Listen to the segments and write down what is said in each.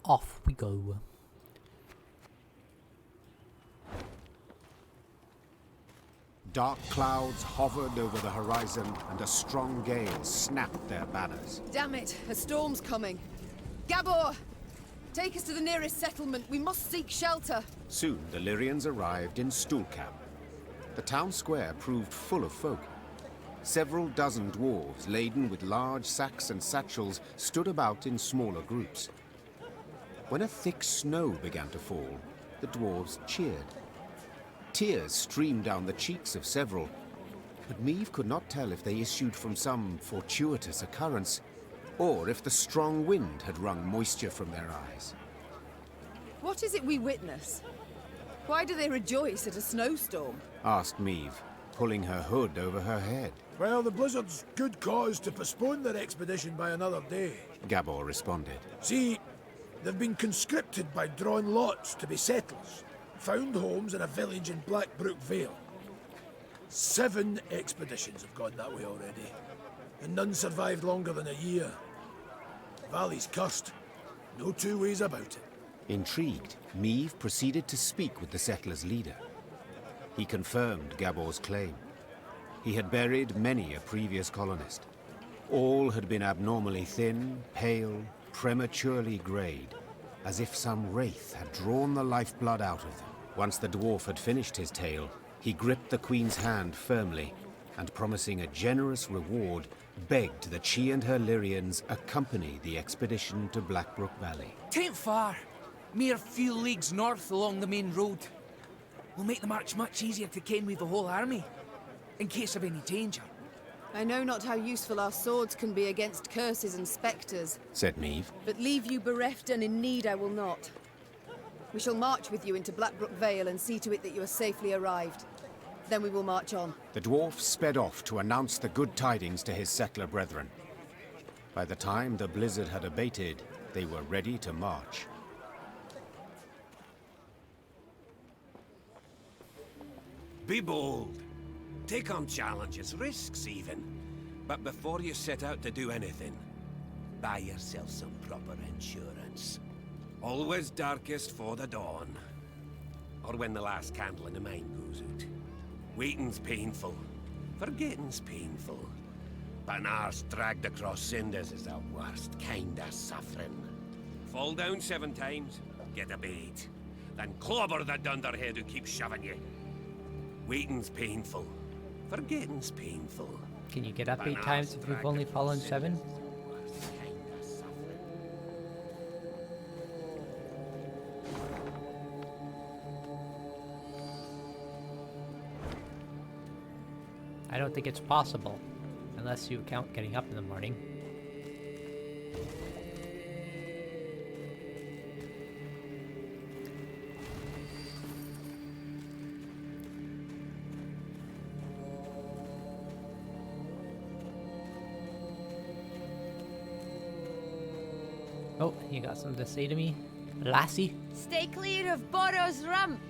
off we go. Dark clouds hovered over the horizon, and a strong gale snapped their banners. Damn it, a storm's coming. Gabor! Take us to the nearest settlement. We must seek shelter. Soon the Lyrians arrived in Stuhlkamp. The town square proved full of folk. Several dozen dwarves, laden with large sacks and satchels, stood about in smaller groups. When a thick snow began to fall, the dwarves cheered. Tears streamed down the cheeks of several, but Meave could not tell if they issued from some fortuitous occurrence, or if the strong wind had wrung moisture from their eyes. What is it we witness? Why do they rejoice at a snowstorm? Asked Meave, pulling her hood over her head. Well, the Blizzard's good cause to postpone their expedition by another day. Gabor responded. See, they've been conscripted by drawn lots to be settlers. Found homes in a village in Black Brook Vale. 7 expeditions have gone that way already, and none survived longer than a year. The valley's cursed. No two ways about it. Intrigued, Meave proceeded to speak with the settlers' leader. He confirmed Gabor's claim. He had buried many a previous colonist. All had been abnormally thin, pale, prematurely greyed, as if some wraith had drawn the lifeblood out of them. Once the dwarf had finished his tale, he gripped the Queen's hand firmly, and promising a generous reward, begged that she and her Lyrians accompany the expedition to Black Brook Valley. 'Tain't far. Mere few leagues north along the main road. We'll make the march much easier to ken with the whole army, in case of any danger. I know not how useful our swords can be against curses and spectres, said Meave. but leave you bereft and in need I will not. We shall march with you into Black Brook Vale and see to it that you are safely arrived. Then we will march on. The dwarf sped off to announce the good tidings to his settler brethren. By the time the blizzard had abated, they were ready to march. Be bold. Take on challenges, risks even. But before you set out to do anything, buy yourself some proper insurance. Always darkest for the dawn. Or when the last candle in the mine goes out. Waiting's painful. Forgetting's painful. But an arse dragged across cinders is the worst kind of suffering. Fall down 7 times, get a bait. Then clobber the dunderhead who keeps shoving you. Waiting's painful. Forgetting's painful. Can you get up 8 times if you've only fallen 7? I don't think it's possible, unless you count getting up in the morning. Oh, you got something to say to me, lassie? Stay clear of Borrow's Rump!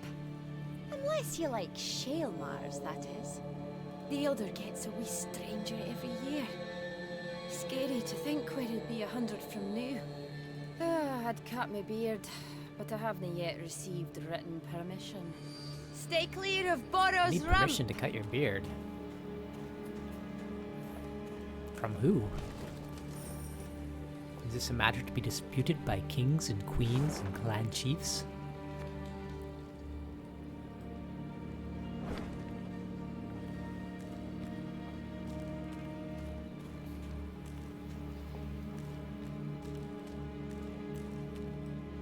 Unless you like shale matters, that is. The Elder gets a wee stranger every year. Scary to think where he'll be 100 from now. I'd cut my beard, but I haven't yet received written permission. Stay clear of Borrow's Need Rump! permission to cut your beard. From who? Is this a matter to be disputed by kings and queens and clan chiefs?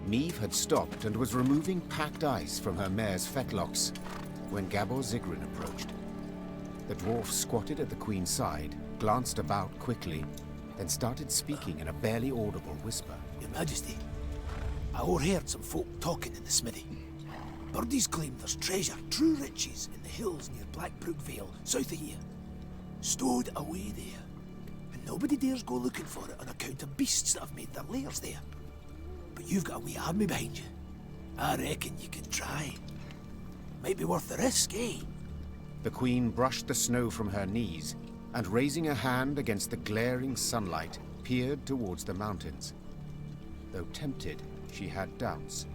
Meave had stopped and was removing packed ice from her mare's fetlocks when Gabor Zigrin approached. The dwarf squatted at the Queen's side, glanced about quickly, then started speaking in a barely audible whisper. Your Majesty, I overheard some folk talking in the smithy. Birdies claim there's treasure, true riches, in the hills near Black Brook Vale, south of here. Stowed away there. And nobody dares go looking for it on account of beasts that have made their lairs there. But you've got a wee army behind you. I reckon you can try. Might be worth the risk, eh? The Queen brushed the snow from her knees and, raising a hand against the glaring sunlight, peered towards the mountains. Though tempted, she had doubts.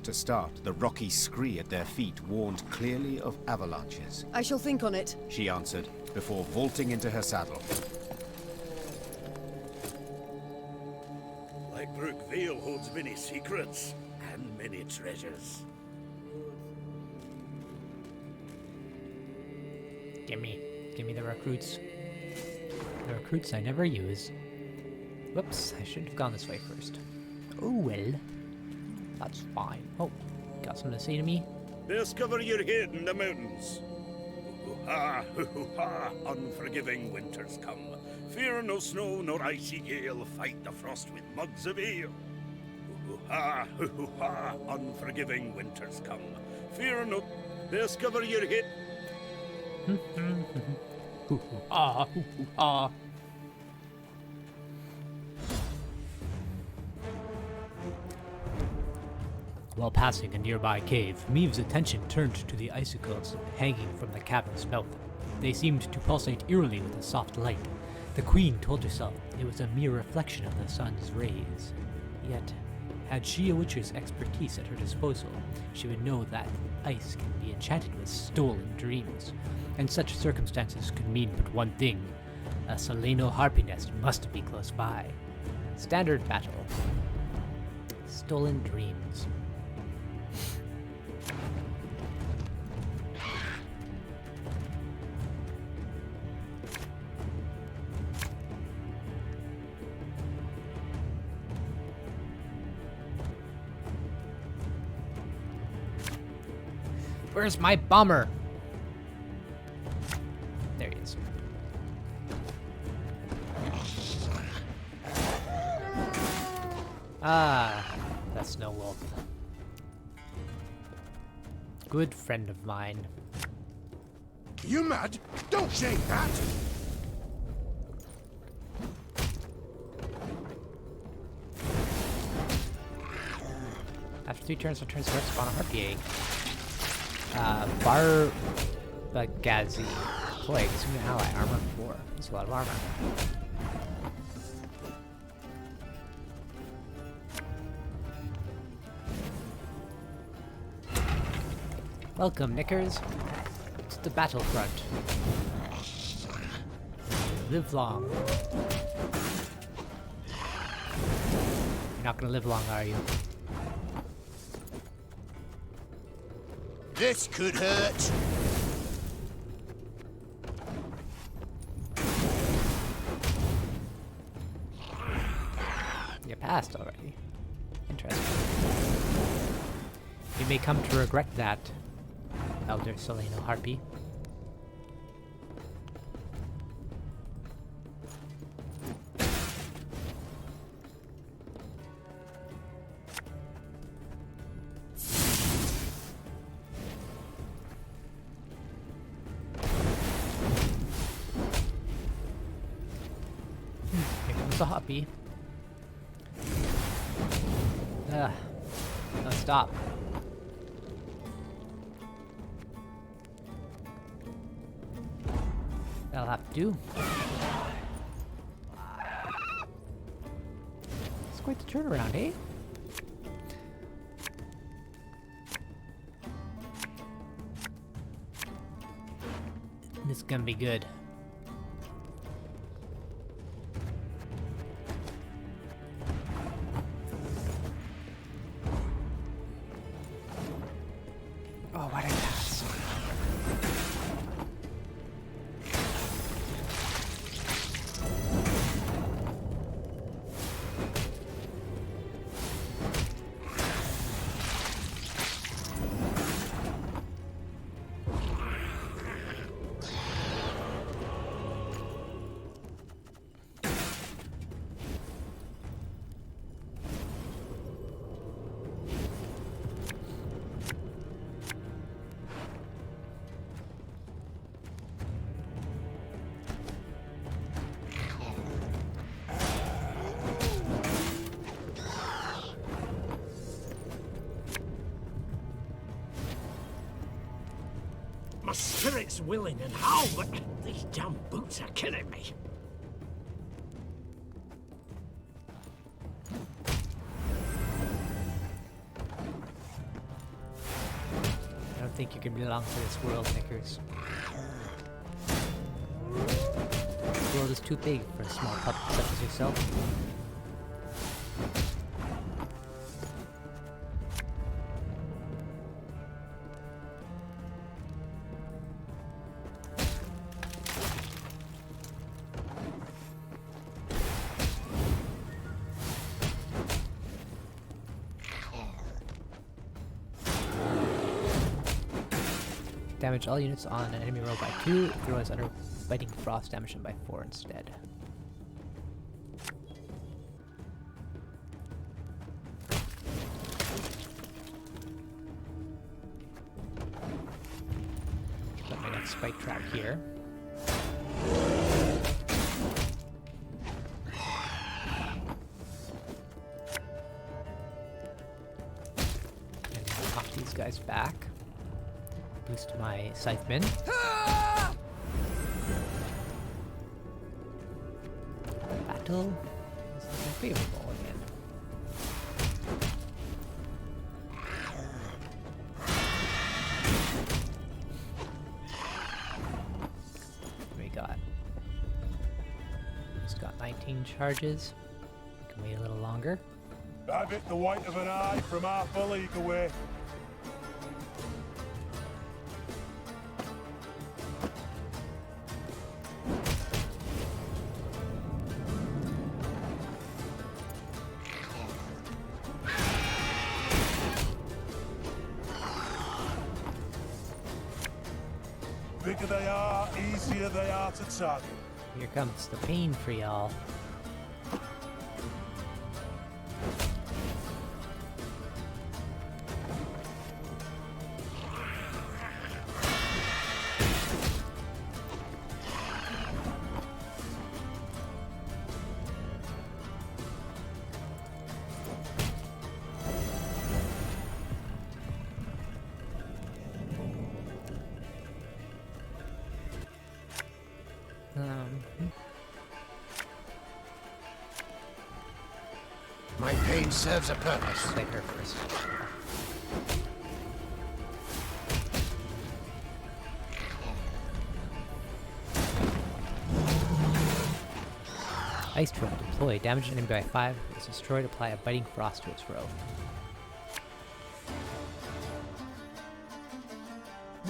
To start, the rocky scree at their feet warned clearly of avalanches. I shall think on it. She answered, before vaulting into her saddle. Black Brook Vale holds many secrets and many treasures. Gimme the recruits. The recruits I never use. Whoops, I should have gone this way first. Oh well. That's fine. Oh, got something to say to me? Discover your head in the mountains. Hoo-ha, hoo-ha, unforgiving winters come. Fear no snow nor icy gale, fight the frost with mugs of ale. Hoo-ha, hoo-ha, unforgiving winters come. Fear no... Discover your head... While passing a nearby cave, Meave's attention turned to the icicles hanging from the cavern's mouth. They seemed to pulsate eerily with a soft light. The Queen told herself it was a mere reflection of the sun's rays. Yet, had she a witcher's expertise at her disposal, she would know that ice can be enchanted with stolen dreams, and such circumstances could mean but one thing: a celaeno harpy nest must be close by. Standard battle. Stolen dreams. Where's my bomber? There he is. Ah, that's Snow Wolf. Good friend of mine. You mad? Don't say that! After 3 turns, returns to spawn a harpy egg. Barbagazi. Boy, consume ally. Armor 4. That's a lot of armor. Welcome, Knickers, to the battlefront. Live long. You're not gonna live long, are you? This could hurt. You passed already. Interesting. You may come to regret that, Elder Celaeno Harpy. Here comes the Harpy. No, stop. That'll have to do. It's quite the turnaround, eh? This is gonna be good. Oh, why did I pass? My spirit's willing and how, but these damn boots are killing me. don't think you can belong to this world, Knickers. The world is too big for a small puppet such as yourself. Damage all units on an enemy roll by 2. If the roll is under biting frost, damage them by 4 instead. Put my next spike trap here. And knock these guys back. Boost my scythemen. Battle is looking favorable again. We got. Just got 19 charges. We can wait a little longer. Have it the white of an eye from half a league away. Bigger they are, easier they are to target. Here comes the pain for y'all. My pain serves a purpose. Take her first. Ice Troll deploy. Damage an enemy by 5. Is destroyed. Apply a biting frost to its row.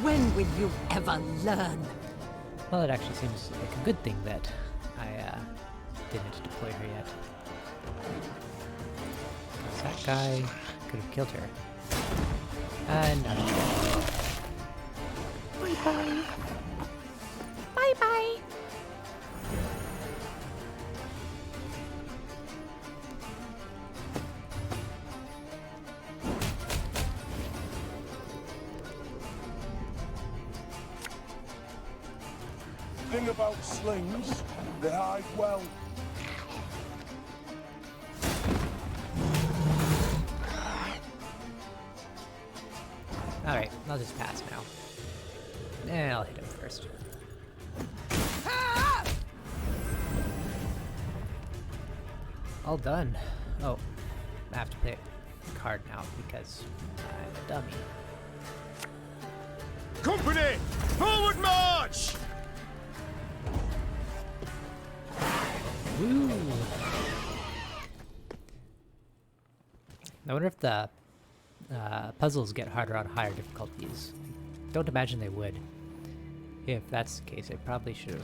When will you ever learn? Well, it actually seems like a good thing that I didn't deploy her yet. That guy could have killed her. And no. Bye bye. Bye bye. Thing about slings, they hide well. Alright, I'll just pass now. Eh, I'll hit him first. All done. Oh, I have to play a card now because I'm a dummy. Company, forward march! Woo! I wonder if the puzzles get harder on higher difficulties. Don't imagine they would. If that's the case, I probably should have.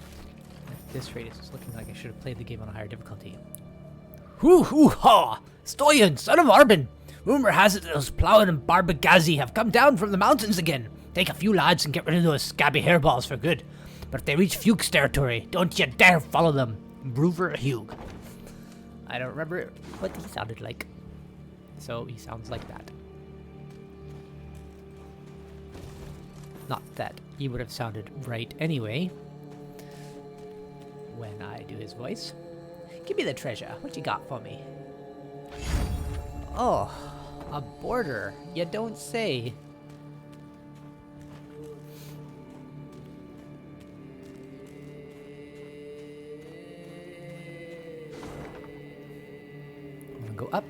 At this rate, it's looking like I should have played the game on a higher difficulty. Hoo hoo ha! Stoyan, son of Arbin! Rumor has it that those Plowin and Barbagazi have come down from the mountains again. Take a few lads and get rid of those scabby hairballs for good. But if they reach Fuchs territory, don't you dare follow them. Bruver Hugh. I don't remember what he sounded like. So he sounds like that. Not that he would have sounded right anyway. When I do his voice. Give me the treasure. What you got for me? Oh, a border. You don't say. I want to go up.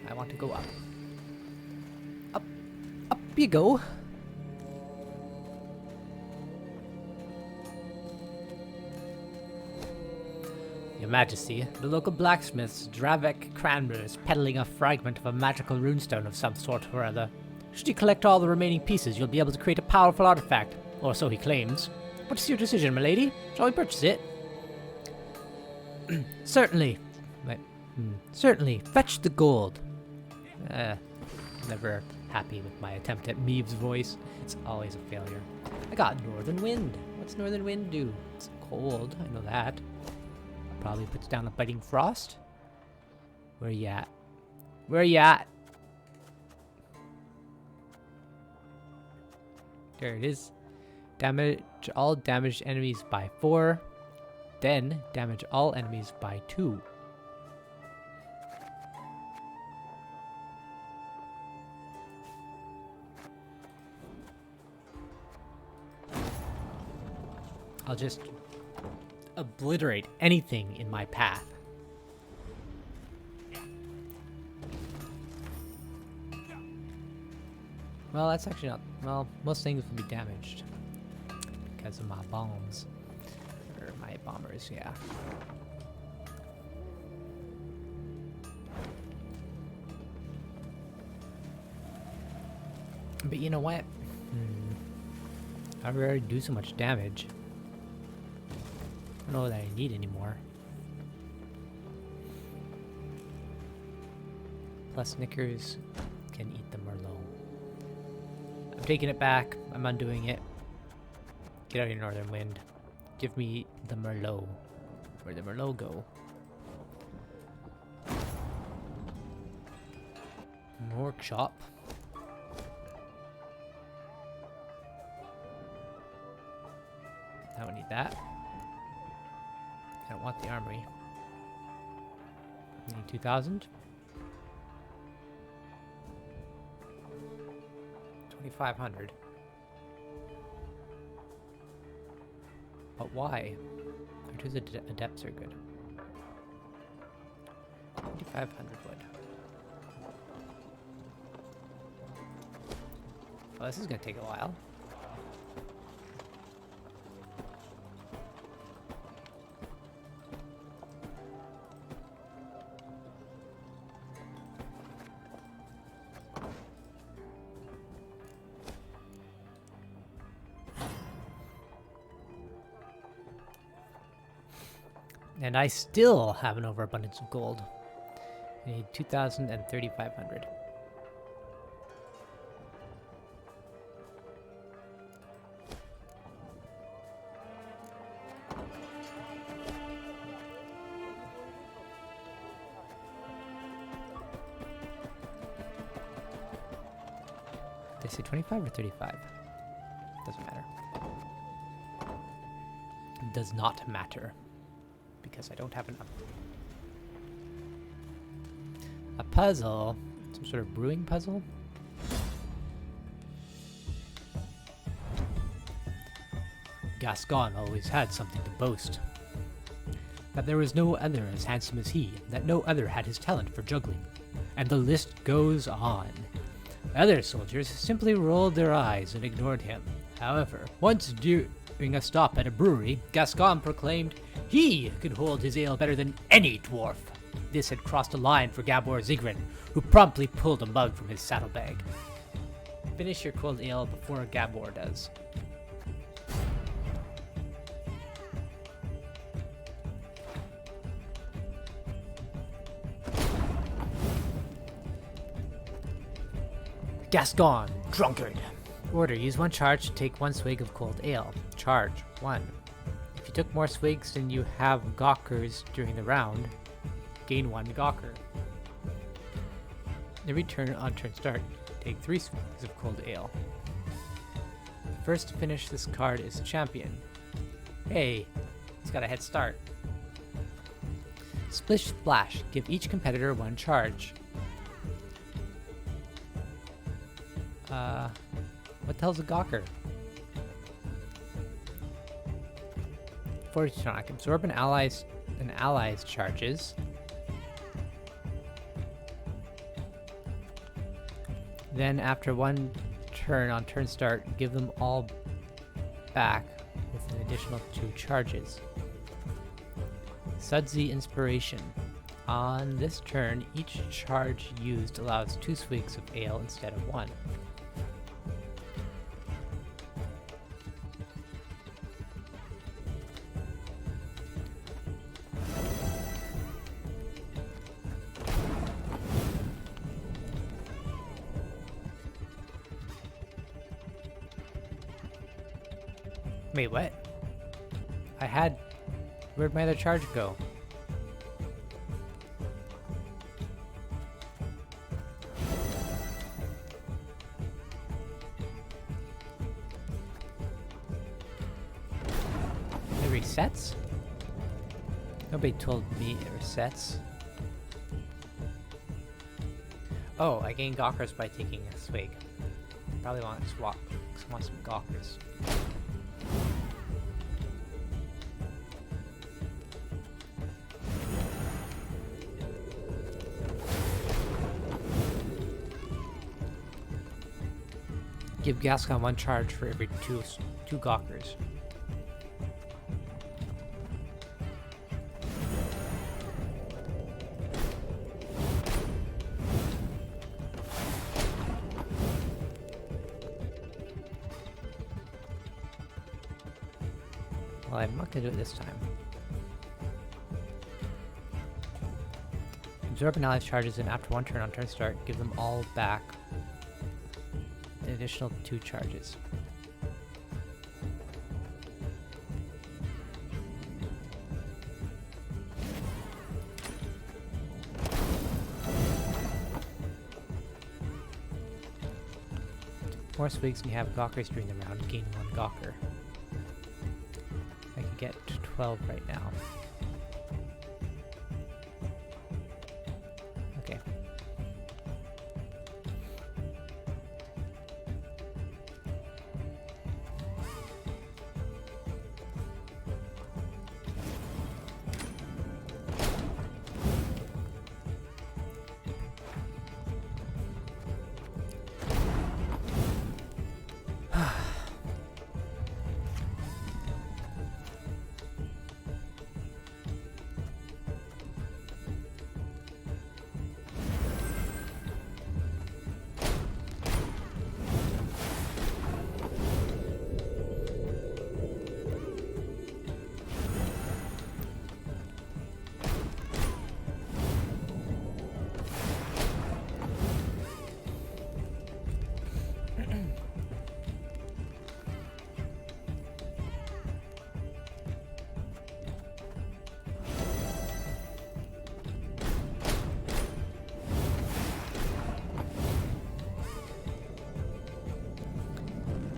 I want to go up. Up. Up you go. Majesty. The local blacksmith's Dravik Cranmer is peddling a fragment of a magical runestone of some sort or other. Should you collect all the remaining pieces, you'll be able to create a powerful artifact, or so he claims. What's your decision, milady? Shall we purchase it? Certainly. Certainly. Fetch the gold. Never happy with my attempt at Meave's voice. It's always a failure. I got Northern Wind. What's Northern Wind do? It's cold, I know that. Probably puts down a biting frost. Where you at? Where you at? There it is. Damage all damaged enemies by 4. Then damage all enemies by 2. I'll just obliterate anything in my path. Well, that's actually not... Well, most things will be damaged because of my bombs. Or my bombers, yeah. But you know what? I already do so much damage. I don't know that I need anymore. Plus Snickers can eat the Merlot. I'm taking it back. I'm undoing it. Get out of here, Northern Wind. Give me the Merlot. Where'd the Merlot go? Workshop. I don't need that. I don't want the armory. I need 2,000. 2,500. But why? Where do the adepts are good? 2,500 wood. Well, this is gonna take a while. And I still have an overabundance of gold. I need 2,000 and 3,500. Did I say 25 or 35? Doesn't matter. It does not matter. Because I don't have enough. A puzzle? Some sort of brewing puzzle? Gascon always had something to boast. That there was no other as handsome as he, that no other had his talent for juggling. And the list goes on. Other soldiers simply rolled their eyes and ignored him. However, once during a stop at a brewery, Gascon proclaimed he could hold his ale better than any dwarf. This had crossed a line for Gabor Zigrin, who promptly pulled a mug from his saddlebag. Finish your cold ale before Gabor does. Gascon, drunkard. Order, use 1 charge to take 1 swig of cold ale. Charge, 1. If you took more swigs than you have gawkers during the round, gain 1 gawker. Every turn on turn start, take 3 swigs of cold ale. The first to finish this card is champion. Hey, he's got a head start. Splish Splash, give each competitor 1 charge. What the hell's a gawker? Fortune, absorb an ally's charges. Then after 1 turn on turn start, give them all back with an additional 2 charges. Sudsy Inspiration. On this turn, each charge used allows 2 swigs of ale instead of 1. Wait, what? Where'd my other charge go? It resets? Nobody told me it resets. Oh, I gain Gawkers by taking a swig. Probably want to swap. I want some Gawkers. Give Gascon 1 charge for every two Gawkers. Well, I'm not gonna do it this time. Absorb an ally's charges, and after 1 turn on turn start, give them all back. An additional 2 charges. More swigs and you have Gawkers during the round, gain 1 Gawker. I can get to 12 right now. Okay.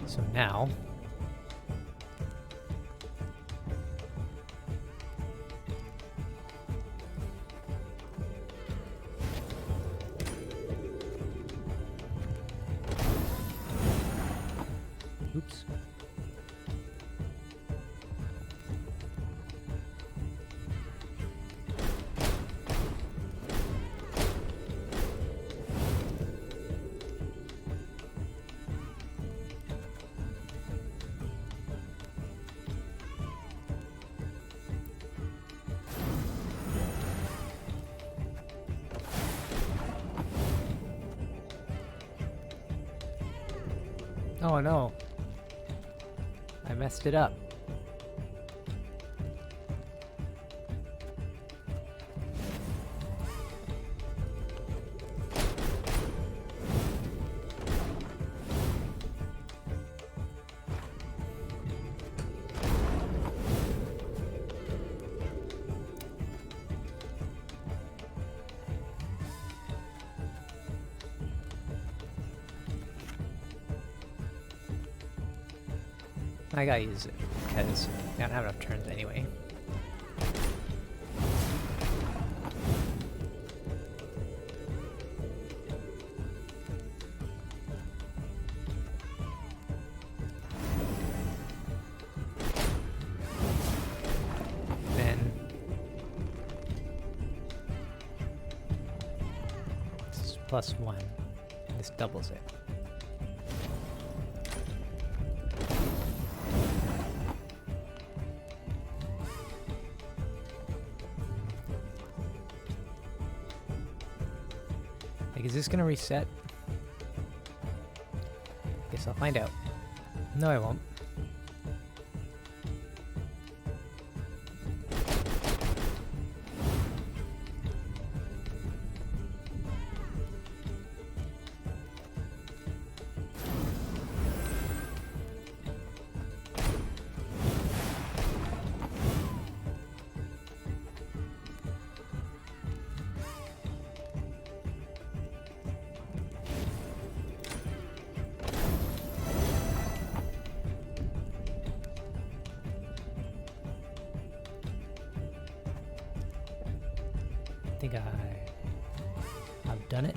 So now, oops. Oh no, I messed it up. I gotta use it because I don't have enough turns anyway. Then this is +1. This doubles it. Like, is this gonna reset? Guess I'll find out. No, I won't. I think I've done it.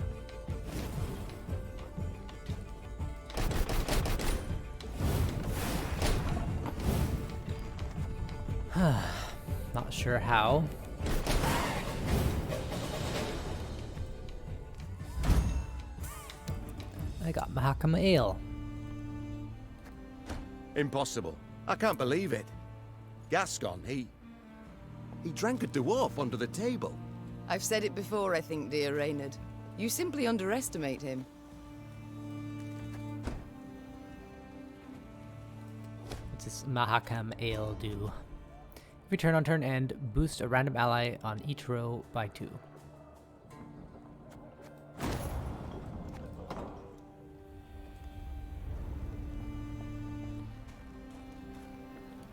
Not sure how. I got Mahakam ale. Impossible. I can't believe it. Gascon, he drank a dwarf under the table. I've said it before, I think, dear Reynard. You simply underestimate him. What's this Mahakam ale do? Every turn on turn end, boost a random ally on each row by 2.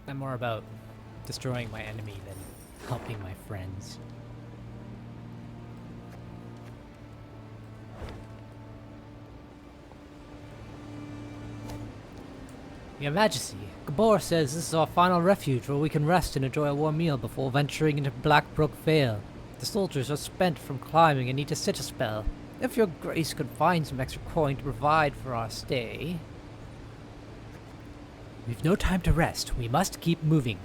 I'm more about destroying my enemy than helping my friends. Your Majesty, Gabor says this is our final refuge where we can rest and enjoy a warm meal before venturing into Black Brook Vale. The soldiers are spent from climbing and need to sit a spell. If your grace could find some extra coin to provide for our stay... We've no time to rest. We must keep moving.